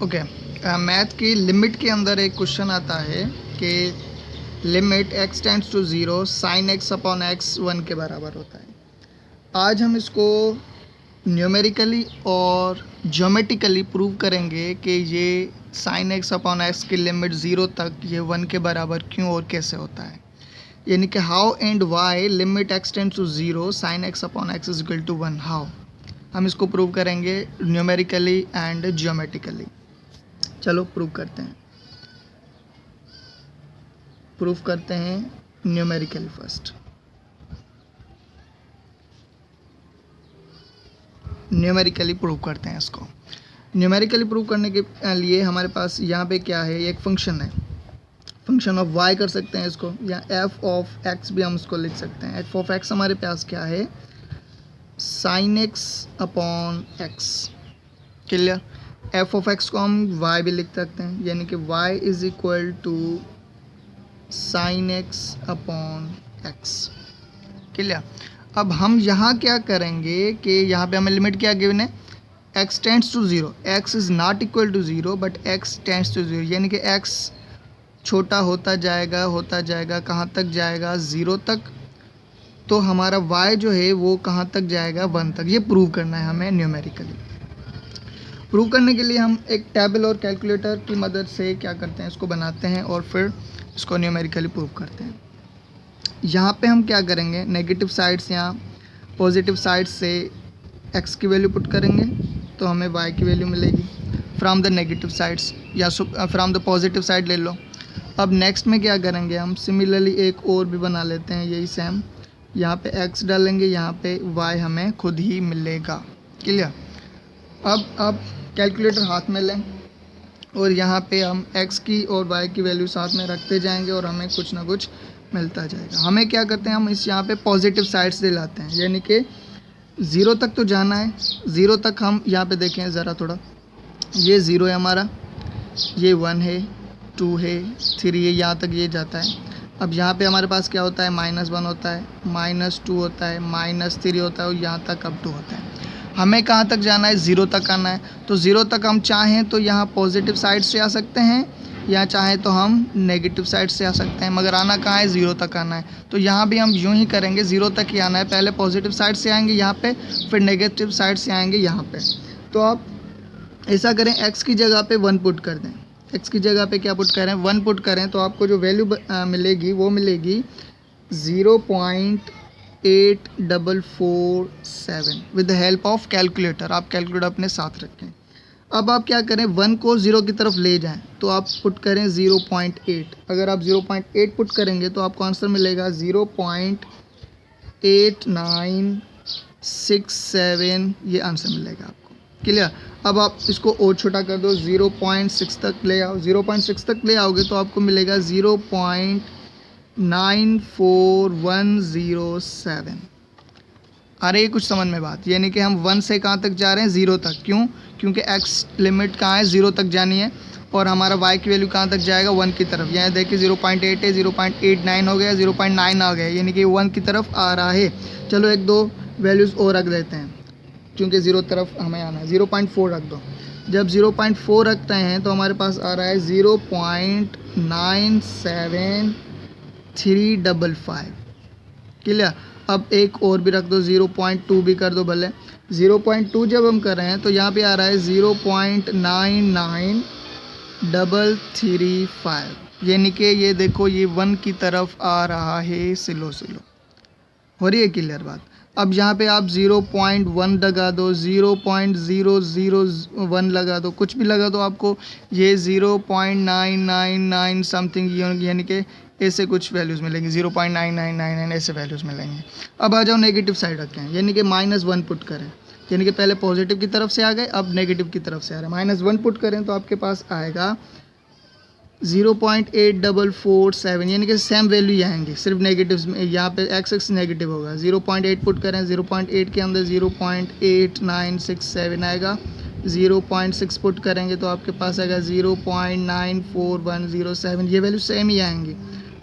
Okay. Math की limit के अंदर एक क्वेश्चन आता है कि limit x tends to 0 sine x upon x 1 के बराबर होता है। आज हम इसको न्यूमेरिकली और ज्योमेट्रिकली प्रूव करेंगे कि ये साइन x अपॉन x की लिमिट 0 तक ये 1 के बराबर क्यों और कैसे होता है, यानी कि how and why limit x tends to 0 sine x upon x is equal to 1, how हम इसको प्रूव करेंगे न्यूमेरिकली एंड ज्योमेट्रिकली। चलो प्रूव करते हैं न्यूमेरिकली फर्स्ट। न्यूमेरिकली प्रूव करते हैं इसको। न्यूमेरिकली प्रूव करने के लिए हमारे पास यहाँ पे क्या है, एक फंक्शन है, फंक्शन ऑफ y कर सकते हैं इसको, या f ऑफ x भी हम इसको लिख सकते हैं। f ऑफ x हमारे पास क्या है, sine x upon x। Clear. f of x को हम y भी लिख सकते हैं, यानी कि y is equal to sine x upon x। Clear. अब हम यहाँ क्या करेंगे कि यहाँ पे हमें लिमिट क्या गिवन है, x tends to 0, x is not equal to 0 but x tends to 0, यानी कि x छोटा होता जाएगा कहाँ तक जाएगा, 0 तक। तो हमारा y जो है वो कहाँ तक जाएगा, 1 तक। ये प्रूव करना है हमें न्यूमेरिकली। प्रूव करने के लिए हम एक टेबल और कैलकुलेटर की मदद से क्या करते हैं, इसको बनाते हैं और फिर इसको न्यूमेरिकली प्रूव करते हैं। यहाँ पे हम क्या करेंगे, नेगेटिव साइड्स या पॉजिटिव साइड्स से x की वैल्यू पुट करेंगे तो हमें y की वैल्यू मिलेगी फ्रॉम द नेगेटिव साइड्स, या फ्रॉम द पॉजिटिव साइड ले लो। अब नेक्स्ट में क्या करेंगे, हम सिमिलरली एक और भी बना लेते हैं, यही सेम। यहाँ पे x डालेंगे, यहाँ पे y हमें खुद ही मिलेगा। क्लियर। अब कैलकुलेटर हाथ में लें और यहाँ पे हम x की और y की वैल्यू साथ में रखते जाएंगे और हमें कुछ ना कुछ मिलता जाएगा। हमें क्या करते हैं, हम इस यहाँ पे पॉजिटिव साइड से लाते हैं, यानी कि 0 तक तो जाना है। 0 तक हम यहाँ पे देखें ज़रा थोड़ा, ये 0 है हमारा, ये 1 है, 2 है, 3 है, यहाँ तक ये जाता है। अब यहाँ पे हमारे पास क्या होता है, -1 होता है, -2 होता है, -3 होता है और यहाँ तक अब 2 होता है। हमें कहाँ तक जाना है, 0 तक आना है। तो 0 तक हम चाहें तो यहाँ पॉजिटिव साइड से आ सकते हैं, या चाहें तो हम नेगेटिव साइड से आ सकते हैं, मगर आना कहाँ है, 0 तक आना है। तो यहाँ भी हम यूँ ही करेंगे, 0 तक ही आना है। पहले पॉजिटिव साइड से आएंगे यहाँ पे, फिर नेगेटिव साइड से आएंगे यहाँ पे। तो आप ऐसा करें, x की जगह पे 1 पुट कर दें। x की जगह पे क्या पुट करें, 1 पुट करें, तो आपको जो वैल्यू मिलेगी वो मिलेगी 0.8447 with the help of calculator. आप कैलकुलेटर अपने साथ रखें। अब आप क्या करें, 1 को 0 की तरफ ले जाएं, तो आप पुट करें 0.8। अगर आप 0.8 पुट करेंगे तो आपको आंसर मिलेगा 0.8967, ये आंसर मिलेगा आपको। क्लियर। अब आप इसको और छोटा कर दो, 0.6 तक ले आओ। 0.6 तक ले आओगे तो आपको मिलेगा 0.94107। अरे कुछ समझ में बात, यानी कि हम 1 से कहाँ तक जा रहे हैं, 0 तक। क्यों? क्योंकि x लिमिट कहाँ है, 0 तक जानी है, और हमारा y की वैल्यू कहाँ तक जाएगा, 1 की तरफ। यहाँ देखिए 0.8 है, 0.89 हो गया, 0.9 आ गया, यानी कि 1 की तरफ आ रहा है। चलो एक दो वैल्यूज़ और रख देते हैं, क्योंकि 0 तरफ हमें आना है। 0.4 रख दो। जब 0.4 रखते हैं तो हमारे पास आ रहा है 0.97355। क्लियर। अब एक और भी रख दो, 0.2 भी कर दो भले। 0.2 जब हम कर रहे हैं तो यहाँ पे आ रहा है 0.99335, यानी कि ये देखो ये 1 की तरफ आ रहा है, स्लो हो रही है क्लियर बात। अब यहाँ पे आप 0.1 लगा दो, 0.001 लगा दो, कुछ भी लगा दो, आपको ये 0.999 समथिंग, यानी कि ऐसे कुछ वैल्यूज़ मिलेंगी, 0.9999 ऐसे वैल्यूज़ मिलेंगे। अब आ जाओ नेगेटिव साइड रखें, यानी कि -1 पुट करें, यानी कि पहले पॉजिटिव की तरफ से आ गए, अब नेगेटिव की तरफ से आ रहे हैं। -1 पुट करें तो आपके पास आएगा 0.8447, यानी कि सेम वैल्यू ही आएंगी, सिर्फ नेगेटिव में। यहाँ पे x नेगेटिव होगा। 0.8 पुट करें, 0.8 के अंदर 0.8967 आएगा। 0.6 पुट करेंगे तो आपके पास आएगा 0.94107, ये वैल्यू सेम ही आएंगी।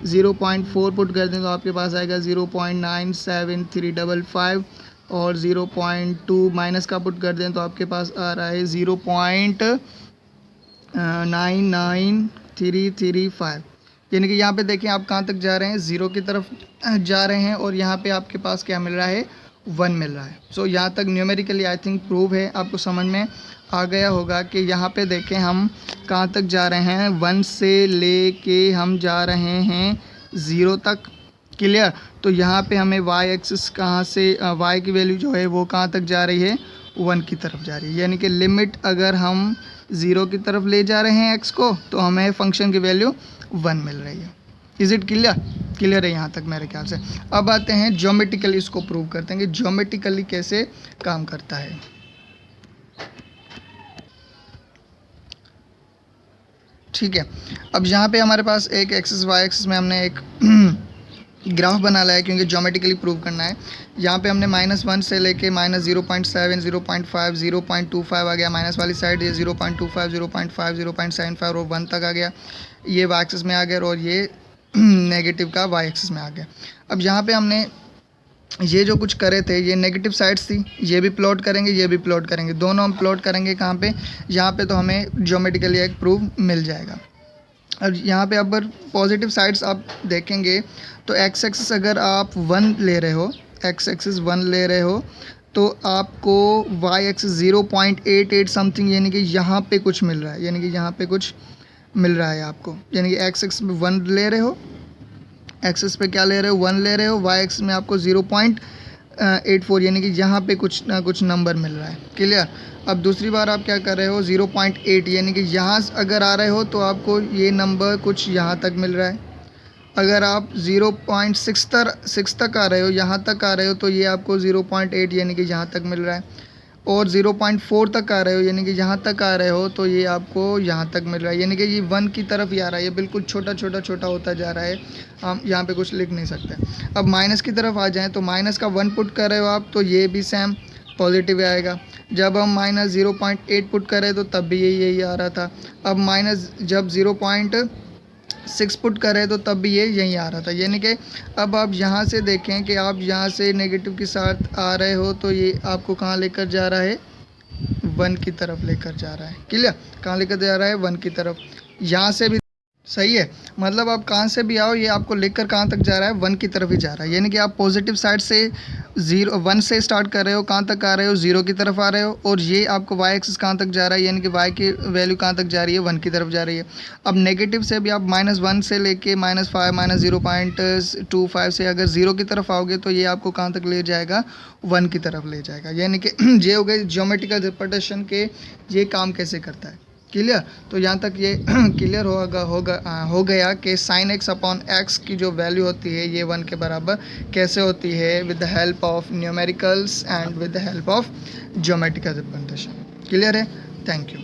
0.4 पुट कर दें तो आपके पास आएगा 0.97355, और 0.2 माइनस का पुट कर दें तो आपके पास आ रहा है 99335, यानी कि यहाँ पे देखें आप कहाँ तक जा रहे हैं, 0 की तरफ जा रहे हैं और यहाँ पे आपके पास क्या मिल रहा है, 1 मिल रहा है। सो यहाँ तक न्यूमेरिकली आई थिंक प्रूव है, आपको समझ में आ गया होगा कि यहाँ पे देखें हम कहाँ तक जा रहे हैं, 1 से ले के हम जा रहे हैं 0 तक। क्लियर। तो यहाँ पे हमें वाई एक्सिस कहाँ से वाई की वैल्यू जो है वो कहाँ तक जा रही है, 1 की तरफ जा रही है, यानी कि लिमिट अगर हम 0 की तरफ ले जा रहे हैं x को तो हमें फंक्शन की वैल्यू 1 मिल रही है। Is it clear? क्लियर है यहाँ तक मेरे ख्याल से। अब आते हैं ज्योमेट्रिकली, इसको प्रूव करते हैं कि ज्योमेट्रिकली कैसे काम करता है। ठीक है, अब यहाँ पे हमारे पास एक एक्सिस वाई एक्सिस में हमने एक ग्राफ बना लिया है क्योंकि ज्योमेट्रिकली प्रूव करना है। यहाँ पे हमने -1 से लेके -0.7, 0.5, 0.25 आ गया, माइनस वाली साइड ये 0.25, 0.5, 0.75 और 1 तक आ गया, ये वाई एक्सिस में आ गया और ये नेगेटिव का वाई एक्सिस में आ गया। अब यहाँ पे हमने ये जो कुछ करे थे, ये नेगेटिव साइड्स थी, ये भी प्लॉट करेंगे, ये भी प्लॉट करेंगे, दोनों हम प्लॉट करेंगे कहाँ पे, यहाँ पे, तो हमें ज्योमेट्रिकली एक प्रूफ मिल जाएगा। अब यहाँ पे अगर पॉजिटिव साइड्स आप देखेंगे तो एक्स एक्सिस अगर आप 1 ले रहे हो, एक्स एक्सिस 1 ले रहे हो तो आपको वाई एक्सिस 0.88 समथिंग, यानी कि यहाँ पे कुछ मिल रहा है, यानी कि यहाँ पे कुछ मिल रहा है आपको, यानी कि एक्स एक्सिस में 1 ले रहे हो, एक्सिस पे क्या ले रहे हो, 1 ले रहे हो, वाई एक्सिस में आपको 0.84 यानी कि यहाँ पे कुछ ना कुछ नंबर मिल रहा है। क्लियर। अब दूसरी बार आप क्या कर रहे हो, 0.8 यानी कि यहाँ अगर आ रहे हो तो आपको ये नंबर कुछ यहाँ तक मिल रहा है। अगर आप 0.6 तक आ रहे हो, यहाँ तक आ रहे हो, तो ये आपको 0.8 यानी कि यहाँ तक मिल रहा है। और 0.4 तक आ रहे हो यानी कि यहाँ तक आ रहे हो तो ये आपको यहाँ तक मिल रहा है, यानी कि ये 1 की तरफ ही आ रहा है, ये बिल्कुल छोटा छोटा छोटा होता जा रहा है, हम यहाँ पे कुछ लिख नहीं सकते। अब माइनस की तरफ आ जाएं तो माइनस का 1 पुट कर रहे हो आप तो ये भी सेम पॉजिटिव आएगा। जब हम -0.8 पुट करें तो तब भी यही आ रहा था। अब जब 0.6 पुट करें तो तब भी ये यहीं आ रहा था, यानी कि अब आप यहाँ से देखें कि आप यहाँ से नेगेटिव के साथ आ रहे हो तो ये आपको कहाँ लेकर जा रहा है, 1 की तरफ लेकर जा रहा है। क्लियर। कहाँ लेकर जा रहा है, 1 की तरफ। यहाँ से भी सही है, मतलब आप कहाँ से भी आओ ये आपको लेकर कहाँ तक जा रहा है, 1 की तरफ ही जा रहा है, यानी कि आप पॉजिटिव साइड से 1 से स्टार्ट कर रहे हो, कहाँ तक आ रहे हो, 0 की तरफ आ रहे हो, और ये आपको वाई एक्सिस कहाँ तक जा रहा है, यानी कि वाई की वैल्यू कहाँ तक जा रही है, 1 की तरफ जा रही है। अब नेगेटिव से भी आप -1 से लेके -5, -0.25 से अगर 0 की तरफ आओगे तो ये आपको कहाँ तक ले जाएगा, 1 की तरफ ले जाएगा, यानी कि ये हो गए ज्योमेट्रिकल रिप्रेजेंटेशन के ये काम कैसे करता है। क्लियर। तो यहाँ तक ये क्लियर हो गया कि sin x अपॉन x की जो वैल्यू होती है ये 1 के बराबर कैसे होती है, with the help of numericals and with the help of geometrical representation. Clear है। Thank you.